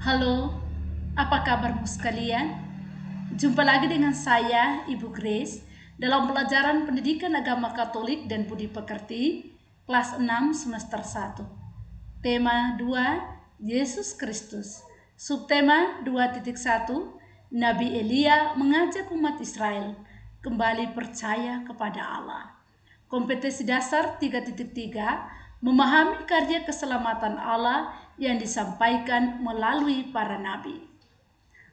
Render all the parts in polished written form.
Halo, apa kabarmu sekalian? Jumpa lagi dengan saya, Ibu Grace, dalam pelajaran Pendidikan Agama Katolik dan Budi Pekerti, kelas 6 semester 1. Tema 2, Yesus Kristus. Subtema 2.1, Nabi Elia mengajak umat Israel kembali percaya kepada Allah. Kompetensi dasar 3.3, memahami karya keselamatan Allah yang disampaikan melalui para nabi.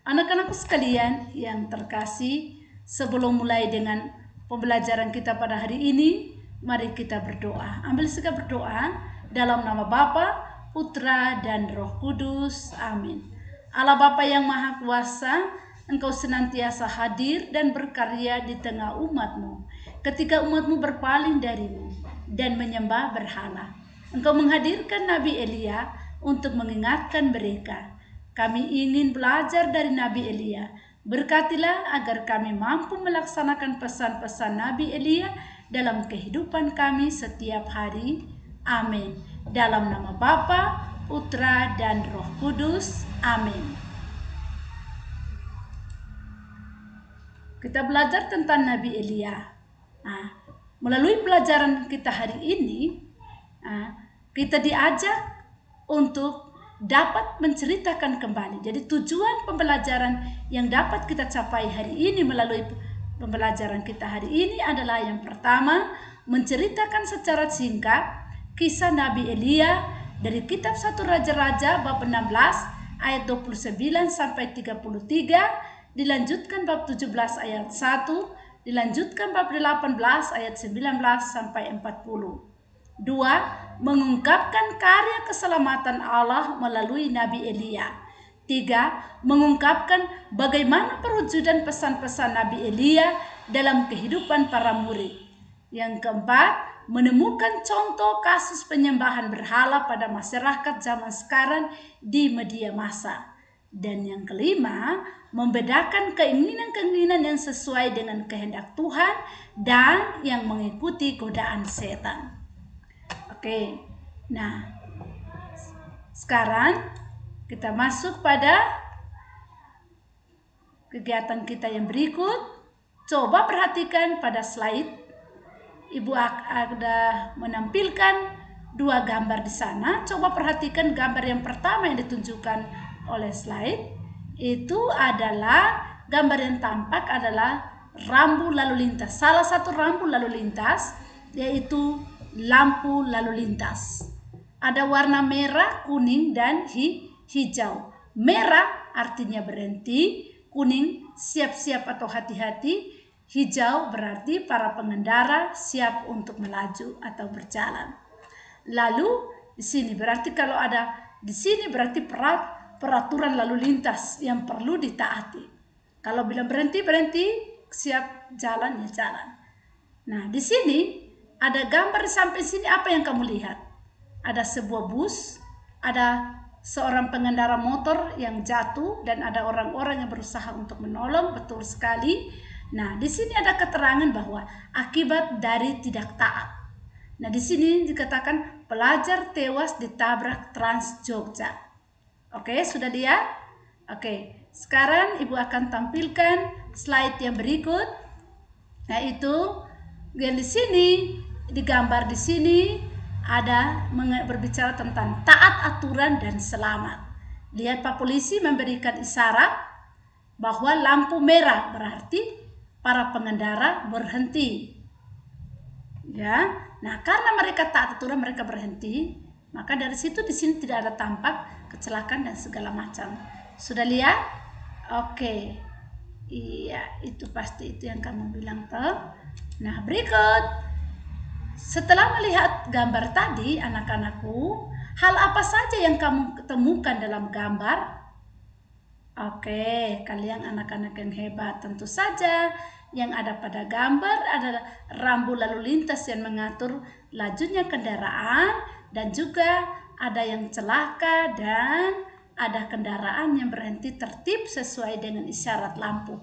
Anak-anakku sekalian yang terkasih, sebelum mulai dengan pembelajaran kita pada hari ini, mari kita berdoa. Ambil sikap berdoa dalam nama Bapa, Putra, dan Roh Kudus. Amin. Allah Bapa yang Maha Kuasa, Engkau senantiasa hadir dan berkarya di tengah umat-Mu. Ketika umat-Mu berpaling dari-Mu dan menyembah berhala, Engkau menghadirkan Nabi Elia untuk mengingatkan mereka. Kami ingin belajar dari Nabi Elia. Berkatilah agar kami mampu melaksanakan pesan-pesan Nabi Elia dalam kehidupan kami setiap hari. Amin. Dalam nama Bapa, Putra, dan Roh Kudus. Amin. Kita belajar tentang Nabi Elia. Nah, melalui pelajaran kita hari ini, kita diajak untuk dapat menceritakan kembali. Jadi tujuan pembelajaran yang dapat kita capai hari ini melalui pembelajaran kita hari ini adalah yang pertama, menceritakan secara singkat kisah Nabi Elia dari kitab 1 Raja-Raja bab 16 ayat 29 sampai 33, dilanjutkan bab 17 ayat 1, dilanjutkan bab 18 ayat 19 sampai 40. 2. Mengungkapkan karya keselamatan Allah melalui Nabi Elia. 3. Mengungkapkan bagaimana perwujudan pesan-pesan Nabi Elia dalam kehidupan para murid. Yang keempat, menemukan contoh kasus penyembahan berhala pada masyarakat zaman sekarang di media massa. Dan yang kelima, membedakan keinginan-keinginan yang sesuai dengan kehendak Tuhan dan yang mengikuti godaan setan. Oke, nah sekarang kita masuk pada kegiatan kita yang berikut. Coba perhatikan pada slide. Ibu ada menampilkan dua gambar di sana. Coba perhatikan gambar yang pertama yang ditunjukkan oleh slide. Itu adalah gambar yang tampak adalah rambu lalu lintas. Salah satu rambu lalu lintas yaitu lampu lalu lintas. Ada warna merah, kuning, dan hijau. Merah artinya berhenti, kuning siap-siap atau hati-hati, hijau berarti para pengendara siap untuk melaju atau berjalan. Lalu di sini berarti kalau ada di sini berarti peraturan lalu lintas yang perlu ditaati. Kalau bilang berhenti, berhenti, siap jalan, ya jalan. Nah, di sini ada gambar di samping sini, apa yang kamu lihat? Ada sebuah bus, ada seorang pengendara motor yang jatuh dan ada orang-orang yang berusaha untuk menolong, betul sekali. Nah, di sini ada keterangan bahwa akibat dari tidak taat. Nah, di sini dikatakan pelajar tewas ditabrak Trans Jogja. Oke, sudah lihat? Oke, sekarang Ibu akan tampilkan slide yang berikut. Yaitu yang di sini digambar di sini ada berbicara tentang taat aturan dan selamat. Lihat Pak Polisi memberikan isyarat bahwa lampu merah berarti para pengendara berhenti. Ya, nah karena mereka taat aturan mereka berhenti, maka dari situ di sini tidak ada tampak kecelakaan dan segala macam. Sudah lihat? Oke. Iya, itu pasti itu yang kamu bilang toh. Nah, berikut. Setelah melihat gambar tadi, anak-anakku, hal apa saja yang kamu temukan dalam gambar? Oke, kalian anak-anak yang hebat. Tentu saja yang ada pada gambar adalah rambu lalu lintas yang mengatur lajunya kendaraan, dan juga ada yang celaka dan ada kendaraan yang berhenti tertib sesuai dengan isyarat lampu.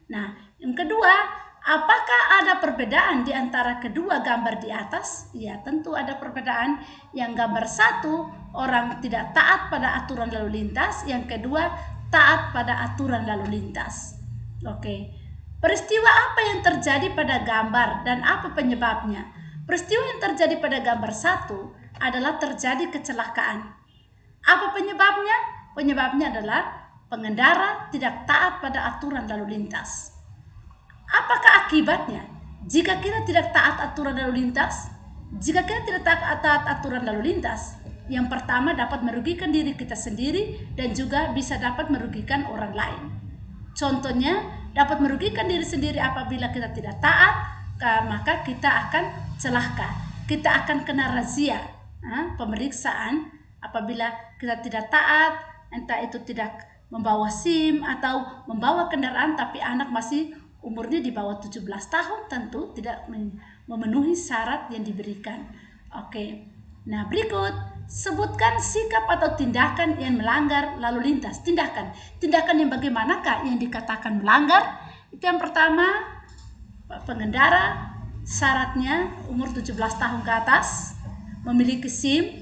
Nah, yang kedua, Apakah ada perbedaan di antara kedua gambar di atas? Ya, tentu ada perbedaan. Yang gambar satu, orang tidak taat pada aturan lalu lintas. Yang kedua, taat pada aturan lalu lintas. Oke. Peristiwa apa yang terjadi pada gambar dan apa penyebabnya? Peristiwa yang terjadi pada gambar satu adalah terjadi kecelakaan. Apa penyebabnya? Penyebabnya adalah pengendara tidak taat pada aturan lalu lintas. Apakah akibatnya? Jika kita tidak taat aturan lalu lintas, yang pertama dapat merugikan diri kita sendiri dan juga bisa dapat merugikan orang lain. Contohnya, dapat merugikan diri sendiri apabila kita tidak taat, maka kita akan celaka. Kita akan kena razia, pemeriksaan apabila kita tidak taat, entah itu tidak membawa SIM atau membawa kendaraan tapi anak masih umurnya di bawah 17 tahun, tentu tidak memenuhi syarat yang diberikan. Oke. Nah, berikut sebutkan sikap atau tindakan yang melanggar lalu lintas. Tindakan yang bagaimanakah yang dikatakan melanggar? Itu yang pertama, pengendara syaratnya umur 17 tahun ke atas, memiliki SIM,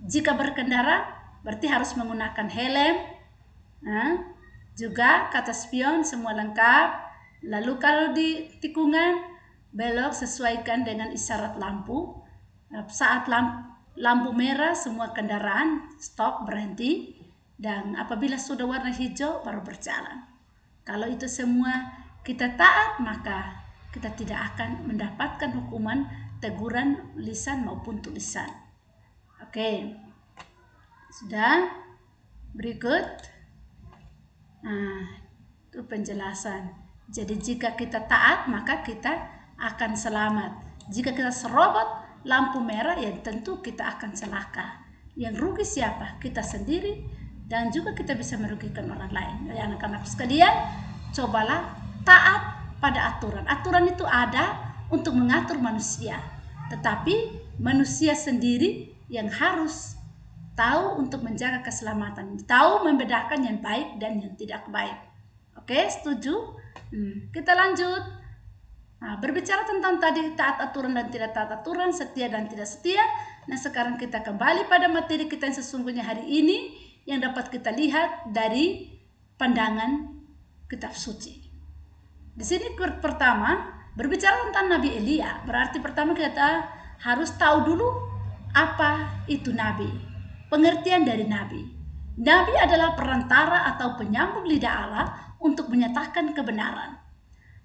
jika berkendara berarti harus menggunakan helm, juga kaca spion semua lengkap. Lalu kalau di tikungan belok sesuaikan dengan isyarat lampu. Saat lampu merah semua kendaraan stop, berhenti, dan apabila sudah warna hijau baru berjalan. Kalau itu semua kita taat, maka kita tidak akan mendapatkan hukuman teguran lisan maupun tulisan. Oke. Sudah? Berikut. Itu penjelasan. Jadi jika kita taat, maka kita akan selamat. Jika kita serobot lampu merah, ya tentu kita akan celaka. Yang rugi siapa? Kita sendiri, dan juga kita bisa merugikan orang lain. Ya, anak-anak sekalian, cobalah taat pada aturan. Aturan itu ada untuk mengatur manusia, tetapi manusia sendiri yang harus tahu untuk menjaga keselamatan, tahu membedakan yang baik dan yang tidak baik. Oke, setuju? Kita lanjut. Berbicara tentang tadi taat aturan dan tidak taat aturan, setia dan tidak setia. Nah, sekarang kita kembali pada materi kita yang sesungguhnya hari ini, yang dapat kita lihat dari pandangan kitab suci. Di sini pertama berbicara tentang Nabi Elia, berarti pertama kita harus tahu dulu apa itu nabi. Pengertian dari nabi. Nabi adalah perantara atau penyambung lidah Allah untuk menyatakan kebenaran.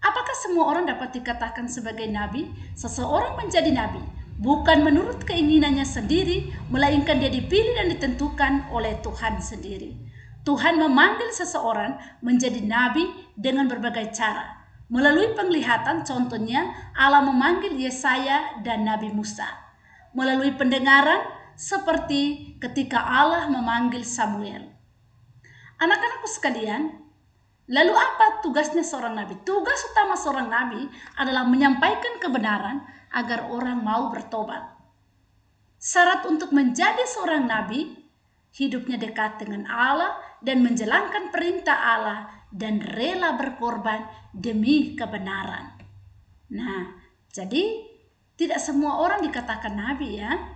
Apakah semua orang dapat dikatakan sebagai nabi? Seseorang menjadi nabi bukan menurut keinginannya sendiri, melainkan dia dipilih dan ditentukan oleh Tuhan sendiri. Tuhan memanggil seseorang menjadi nabi dengan berbagai cara. Melalui penglihatan, contohnya Allah memanggil Yesaya dan Nabi Musa. Melalui pendengaran, seperti ketika Allah memanggil Samuel. Anak-anakku sekalian, lalu apa tugasnya seorang nabi? Tugas utama seorang nabi adalah menyampaikan kebenaran agar orang mau bertobat. Syarat untuk menjadi seorang nabi, hidupnya dekat dengan Allah dan menjalankan perintah Allah dan rela berkorban demi kebenaran. Nah, jadi tidak semua orang dikatakan nabi ya.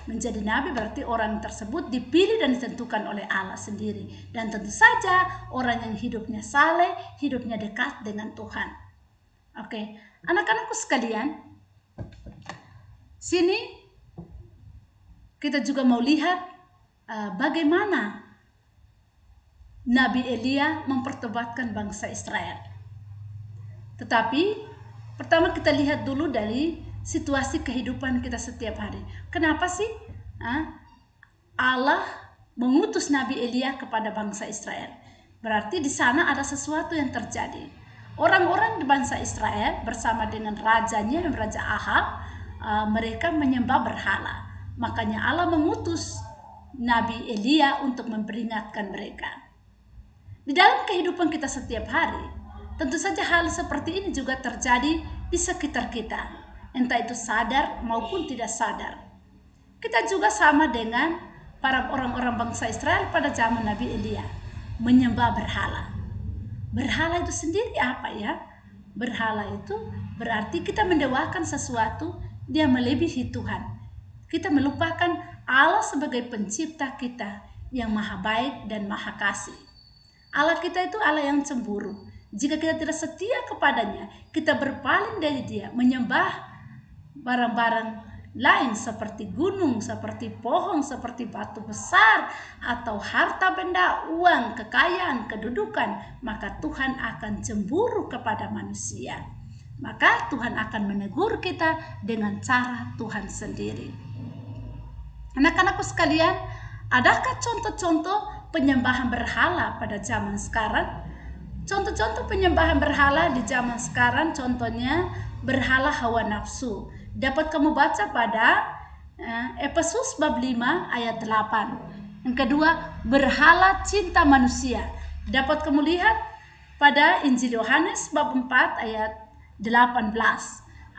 Menjadi nabi berarti orang tersebut dipilih dan ditentukan oleh Allah sendiri. Dan tentu saja orang yang hidupnya saleh, hidupnya dekat dengan Tuhan. Oke, anak-anakku sekalian, sini kita juga mau lihat bagaimana Nabi Elia mempertobatkan bangsa Israel. Tetapi pertama kita lihat dulu dari situasi kehidupan kita setiap hari. Kenapa sih Allah mengutus Nabi Elia kepada bangsa Israel? Berarti di sana ada sesuatu yang terjadi. Orang-orang di bangsa Israel bersama dengan rajanya, Raja Ahab, mereka menyembah berhala. Makanya Allah mengutus Nabi Elia untuk memperingatkan mereka. Di dalam kehidupan kita setiap hari, tentu saja hal seperti ini juga terjadi di sekitar kita. Entah itu sadar maupun tidak sadar. Kita juga sama dengan para orang-orang bangsa Israel pada zaman Nabi Elia. Menyembah berhala. Berhala itu sendiri apa ya? berhala itu berarti kita mendewakan sesuatu dia melebihi Tuhan. Kita melupakan Allah sebagai pencipta kita yang maha baik dan maha kasih. Allah kita itu Allah yang cemburu. Jika kita tidak setia kepadanya, kita berpaling dari dia, menyembah barang-barang lain seperti gunung, seperti pohon, seperti batu besar, atau harta benda, uang, kekayaan, kedudukan, maka Tuhan akan cemburu kepada manusia. Maka Tuhan akan menegur kita dengan cara Tuhan sendiri. Anak-anakku sekalian, adakah contoh-contoh penyembahan berhala pada zaman sekarang? Contoh-contoh penyembahan berhala di zaman sekarang, contohnya berhala hawa nafsu. Dapat kamu baca pada Efesus bab 5 ayat 8. Yang kedua, berhala cinta manusia. Dapat kamu lihat pada Injil Yohanes bab 4 ayat 18.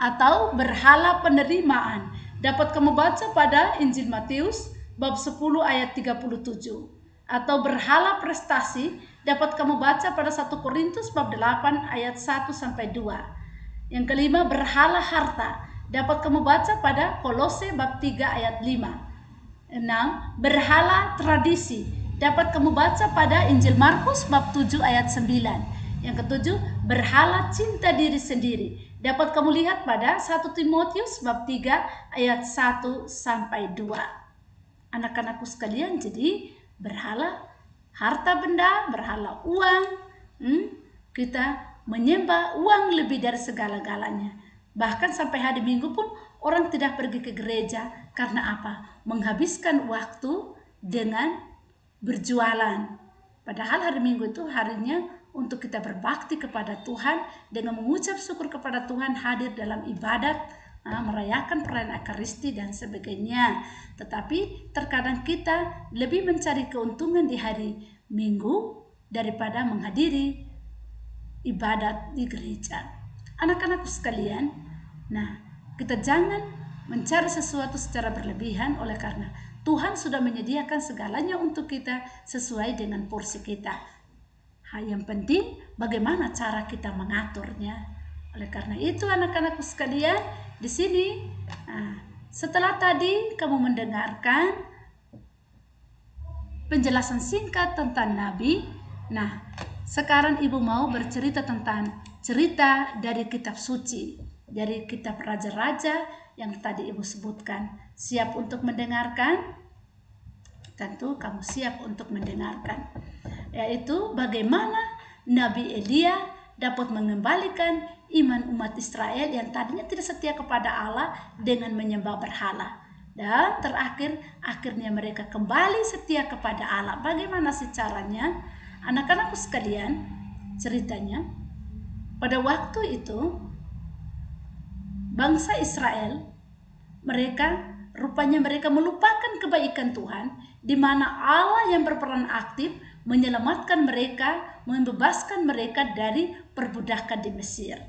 Atau berhala penerimaan. Dapat kamu baca pada Injil Matius bab 10 ayat 37. Atau berhala prestasi dapat kamu baca pada 1 Korintus bab 8 ayat 1 sampai 2. Yang kelima, berhala harta dapat kamu baca pada Kolose bab 3 ayat 5. 6. Berhala tradisi dapat kamu baca pada Injil Markus bab 7 ayat 9. Yang ketujuh, berhala cinta diri sendiri dapat kamu lihat pada 1 Timotius bab 3 ayat 1 sampai 2. Anak-anakku sekalian, jadi berhala harta benda, berhala uang, kita menyembah uang lebih dari segala-galanya. Bahkan sampai hari Minggu pun orang tidak pergi ke gereja. Karena apa? Menghabiskan waktu dengan berjualan. Padahal hari Minggu itu harinya untuk kita berbakti kepada Tuhan, dengan mengucap syukur kepada Tuhan, hadir dalam ibadat, merayakan perayaan Ekaristi dan sebagainya. Tetapi terkadang kita lebih mencari keuntungan di hari Minggu daripada menghadiri ibadat di gereja. Anak-anakku sekalian, nah, kita jangan mencari sesuatu secara berlebihan, oleh karena Tuhan sudah menyediakan segalanya untuk kita sesuai dengan porsi kita. Yang penting bagaimana cara kita mengaturnya. Oleh karena itu, anak-anakku sekalian, di sini setelah tadi kamu mendengarkan penjelasan singkat tentang Nabi, nah sekarang ibu mau bercerita tentang cerita dari kitab suci, dari kitab raja-raja yang tadi ibu sebutkan. Siap untuk mendengarkan? Tentu kamu siap untuk mendengarkan. Yaitu bagaimana Nabi Elia dapat mengembalikan iman umat Israel yang tadinya tidak setia kepada Allah dengan menyembah berhala. Dan terakhir, akhirnya mereka kembali setia kepada Allah. Bagaimana sih caranya? Anak-anakku sekalian, ceritanya, pada waktu itu bangsa Israel, rupanya mereka melupakan kebaikan Tuhan, di mana Allah yang berperan aktif menyelamatkan mereka, membebaskan mereka dari perbudakan di Mesir.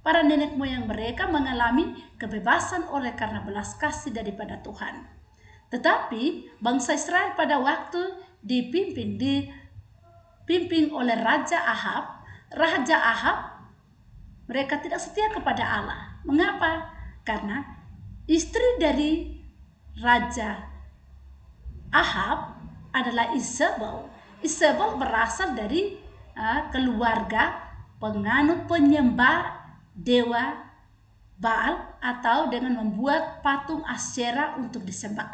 Para nenek moyang mereka mengalami kebebasan oleh karena belas kasih daripada Tuhan. Tetapi bangsa Israel pada waktu dipimpin oleh Raja Ahab, mereka tidak setia kepada Allah. Mengapa? Karena istri dari Raja Ahab adalah Isabel. Isabel berasal dari keluarga penganut penyembah dewa Baal, atau dengan membuat patung Asyera untuk disembah.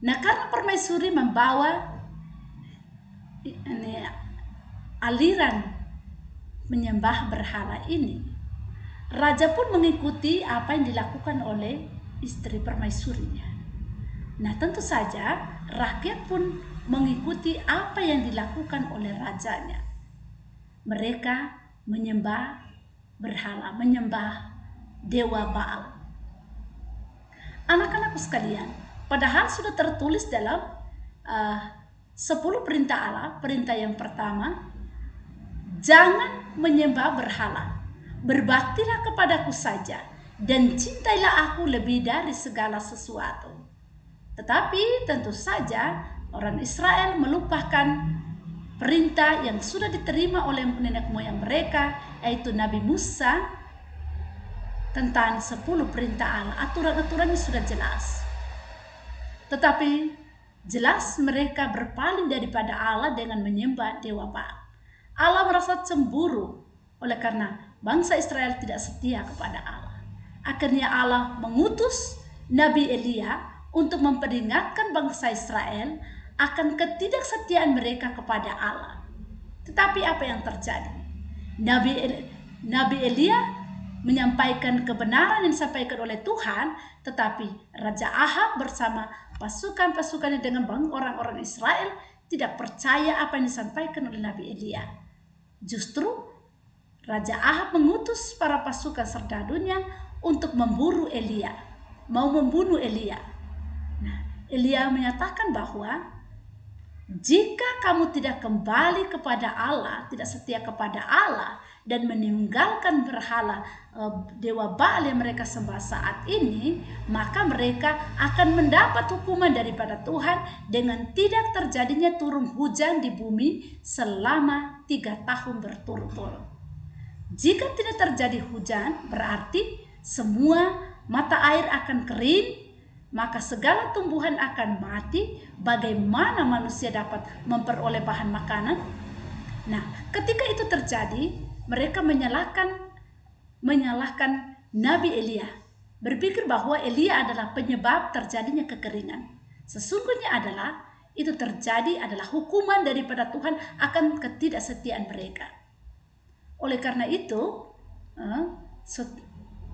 Nah, karena permaisuri membawa aliran menyembah berhala ini, raja pun mengikuti apa yang dilakukan oleh istri permaisurinya. Nah, tentu saja rakyat pun mengikuti apa yang dilakukan oleh rajanya. Mereka menyembah berhala, menyembah dewa Baal. Anak-anakku sekalian, padahal sudah tertulis dalam 10 perintah Allah. Perintah yang pertama, jangan menyembah berhala, berbaktilah kepadaku saja, dan cintailah aku lebih dari segala sesuatu. Tetapi tentu saja orang Israel melupakan perintah yang sudah diterima oleh nenek moyang mereka, yaitu Nabi Musa, tentang 10 perintah Allah. Aturan-aturannya sudah jelas. Tetapi jelas mereka berpaling daripada Allah dengan menyembah dewa Baal. Allah merasa cemburu oleh karena bangsa Israel tidak setia kepada Allah. Akhirnya Allah mengutus Nabi Elia untuk memperingatkan bangsa Israel akan ketidaksetiaan mereka kepada Allah. Tetapi apa yang terjadi? Nabi Elia menyampaikan kebenaran yang disampaikan oleh Tuhan, tetapi Raja Ahab bersama pasukan-pasukannya dengan orang-orang Israel tidak percaya apa yang disampaikan oleh Nabi Elia. Justru Raja Ahab mengutus para pasukan serdadunya untuk memburu Elia, mau membunuh Elia. Nah, Elia menyatakan bahwa jika kamu tidak kembali kepada Allah, tidak setia kepada Allah, dan meninggalkan berhala dewa Baal yang mereka sembah saat ini, maka mereka akan mendapat hukuman daripada Tuhan dengan tidak terjadinya turun hujan di bumi selama 3 tahun berturut-turut. Jika tidak terjadi hujan, berarti semua mata air akan kering, maka segala tumbuhan akan mati. Bagaimana manusia dapat memperoleh bahan makanan? Nah, ketika itu terjadi, mereka menyalahkan Nabi Elia, berpikir bahwa Elia adalah penyebab terjadinya kekeringan. Sesungguhnya itu terjadi adalah hukuman daripada Tuhan akan ketidaksetiaan mereka. Oleh karena itu,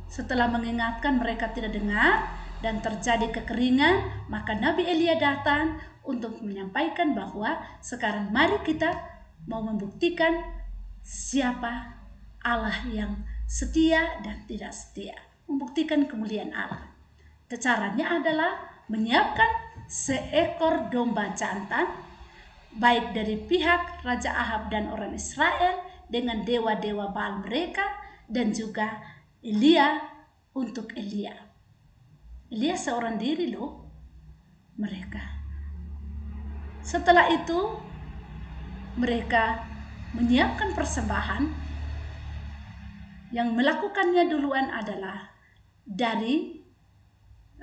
setelah mengingatkan mereka tidak dengar dan terjadi kekeringan, maka Nabi Elia datang untuk menyampaikan bahwa sekarang mari kita mau membuktikan siapa Allah yang setia dan tidak setia, membuktikan kemuliaan Allah. Caranya adalah menyiapkan seekor domba jantan, baik dari pihak Raja Ahab dan orang Israel dengan dewa-dewa Baal mereka, dan juga Elia untuk Elia. Elia seorang diri loh mereka. Setelah itu mereka menyiapkan persembahan. Yang melakukannya duluan adalah dari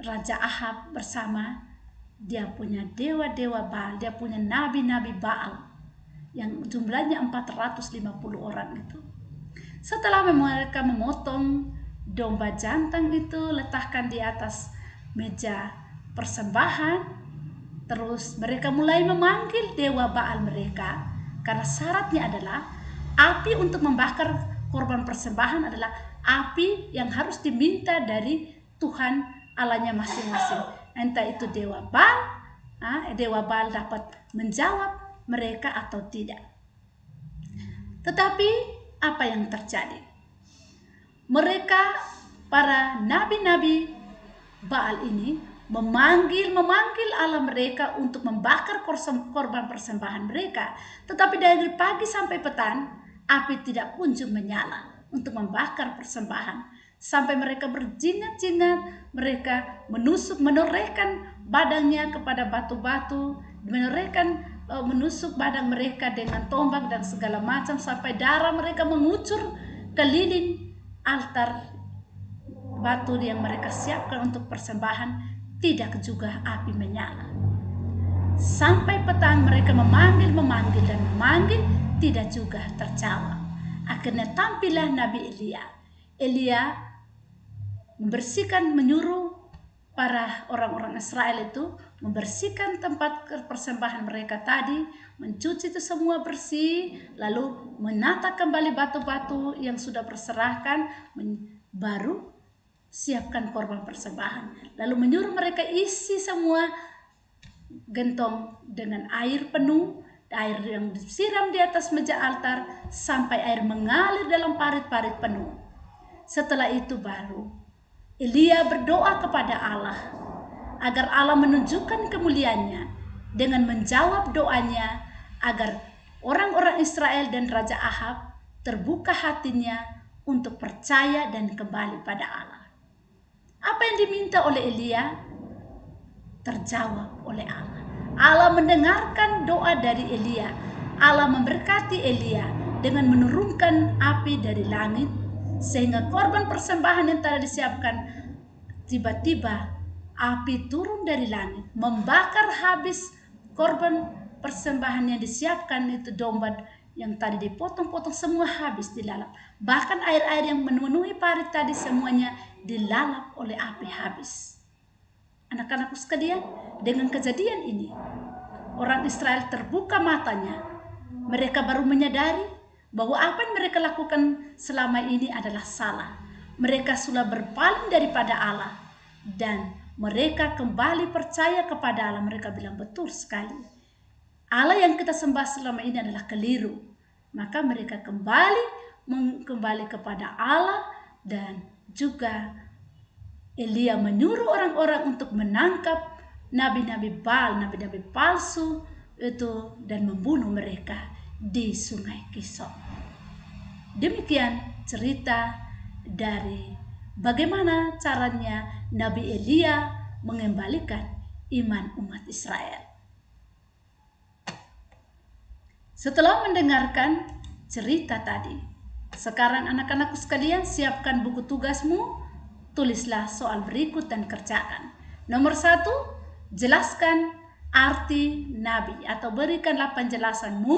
Raja Ahab bersama dia punya dewa-dewa Baal, dia punya nabi-nabi Baal yang jumlahnya 450 orang itu. Setelah mereka memotong domba jantan itu, letakkan di atas meja persembahan, terus mereka mulai memanggil dewa Baal mereka, karena syaratnya adalah api untuk membakar korban persembahan adalah api yang harus diminta dari Tuhan Allahnya masing-masing. Entah itu dewa Baal dapat menjawab mereka atau tidak. Tetapi apa yang terjadi? Mereka, para nabi-nabi Baal ini memanggil Allah mereka untuk membakar korban persembahan mereka. Tetapi dari pagi sampai petang, api tidak kunjung menyala untuk membakar persembahan. Sampai mereka berjingat-jingat, mereka menorehkan badannya kepada batu-batu, menusuk badan mereka dengan tombak dan segala macam, sampai darah mereka mengucur keliling altar batu yang mereka siapkan untuk persembahan. Tidak juga api menyala. Sampai petang mereka memanggil dan memanggil, tidak juga terjawab. Akhirnya tampillah Nabi Elia. Elia menyuruh para orang-orang Israel itu membersihkan tempat persembahan mereka tadi, mencuci itu semua bersih, lalu menata kembali batu-batu yang sudah berserahkan, baru siapkan korban persembahan. Lalu menyuruh mereka isi semua gentong dengan air penuh, air yang disiram di atas meja altar sampai air mengalir dalam parit-parit penuh. Setelah itu baru Elia berdoa kepada Allah agar Allah menunjukkan kemuliaannya dengan menjawab doanya, agar orang-orang Israel dan Raja Ahab terbuka hatinya untuk percaya dan kembali pada Allah. Apa yang diminta oleh Elia terjawab oleh Allah. Allah mendengarkan doa dari Elia. Allah memberkati Elia dengan menurunkan api dari langit, sehingga korban persembahan yang telah disiapkan, tiba-tiba api turun dari langit membakar habis korban persembahan yang disiapkan, itu domba yang tadi dipotong-potong semua habis dilalap. Bahkan air-air yang memenuhi parit tadi semuanya dilalap oleh api habis. Anak-anakku sekalian, dengan kejadian ini orang Israel terbuka matanya. Mereka baru menyadari bahwa apa yang mereka lakukan selama ini adalah salah. Mereka sudah berpaling daripada Allah dan mereka kembali percaya kepada Allah. Mereka bilang, betul sekali, Allah yang kita sembah selama ini adalah keliru. Maka mereka kembali kepada Allah, dan juga Elia menyuruh orang-orang untuk menangkap nabi-nabi Baal, nabi-nabi palsu itu, dan membunuh mereka di Sungai Kishon. Demikian cerita dari bagaimana caranya Nabi Elia mengembalikan iman umat Israel. Setelah mendengarkan cerita tadi, sekarang anak-anakku sekalian, siapkan buku tugasmu, tulislah soal berikut dan kerjakan. Nomor 1, jelaskan arti nabi atau berikanlah penjelasanmu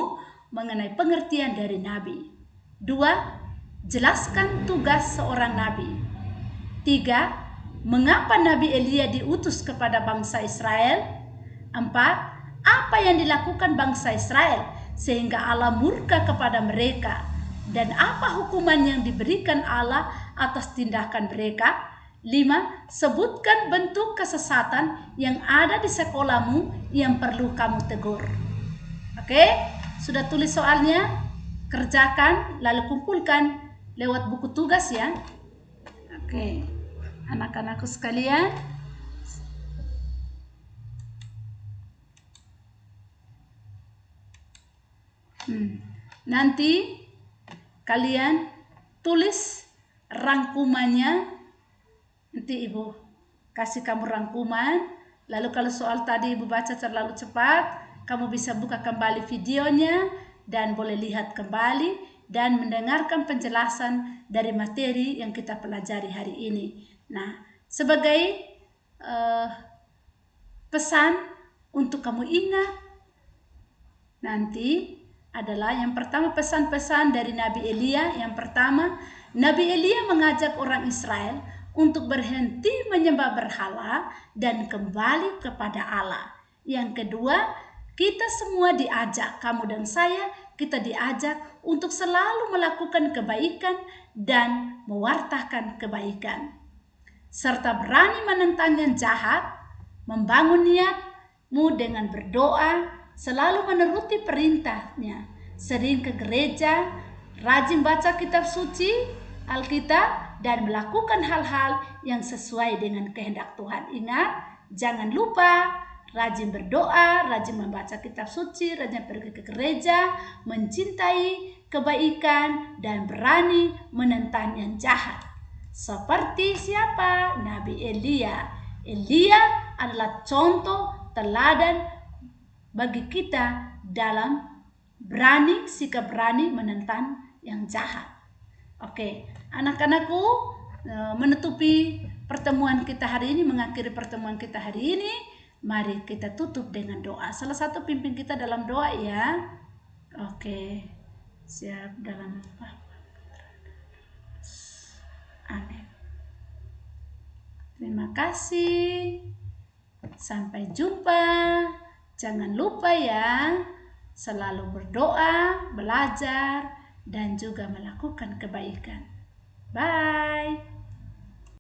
mengenai pengertian dari nabi. 2, jelaskan tugas seorang nabi. 3, mengapa Nabi Elia diutus kepada bangsa Israel? 4, apa yang dilakukan bangsa Israel sehingga Allah murka kepada mereka, dan apa hukuman yang diberikan Allah atas tindakan mereka? 5, sebutkan bentuk kesesatan yang ada di sekolahmu yang perlu kamu tegur. Oke, sudah tulis soalnya? Kerjakan, lalu kumpulkan lewat buku tugas ya. Oke, anak-anakku sekalian, nanti kalian tulis rangkumannya. Nanti Ibu kasih kamu rangkuman. Lalu kalau soal tadi Ibu baca terlalu cepat, kamu bisa buka kembali videonya dan boleh lihat kembali dan mendengarkan penjelasan dari materi yang kita pelajari hari ini. Nah, sebagai pesan untuk kamu ingat nanti adalah yang pertama, pesan-pesan dari Nabi Elia. Yang pertama, Nabi Elia mengajak orang Israel untuk berhenti menyembah berhala dan kembali kepada Allah. Yang kedua, kita semua diajak, kamu dan saya, kita diajak untuk selalu melakukan kebaikan dan mewartakan kebaikan, serta berani menentang yang jahat, membangun niatmu dengan berdoa, selalu menuruti perintahnya, sering ke gereja, rajin baca kitab suci, Alkitab, dan melakukan hal-hal yang sesuai dengan kehendak Tuhan. Ingat, jangan lupa rajin berdoa, rajin membaca kitab suci, rajin pergi ke gereja, mencintai kebaikan, dan berani menentang yang jahat. Seperti siapa? Nabi Elia. Elia adalah contoh teladan bagi kita dalam sikap berani menentang yang jahat. Oke, anak-anakku, menutupi pertemuan kita hari ini, mengakhiri pertemuan kita hari ini, mari kita tutup dengan doa. Salah satu pimpin kita dalam doa ya. Oke, siap dalam amin. Terima kasih. Sampai jumpa. Jangan lupa ya, selalu berdoa, belajar, dan juga melakukan kebaikan. Bye.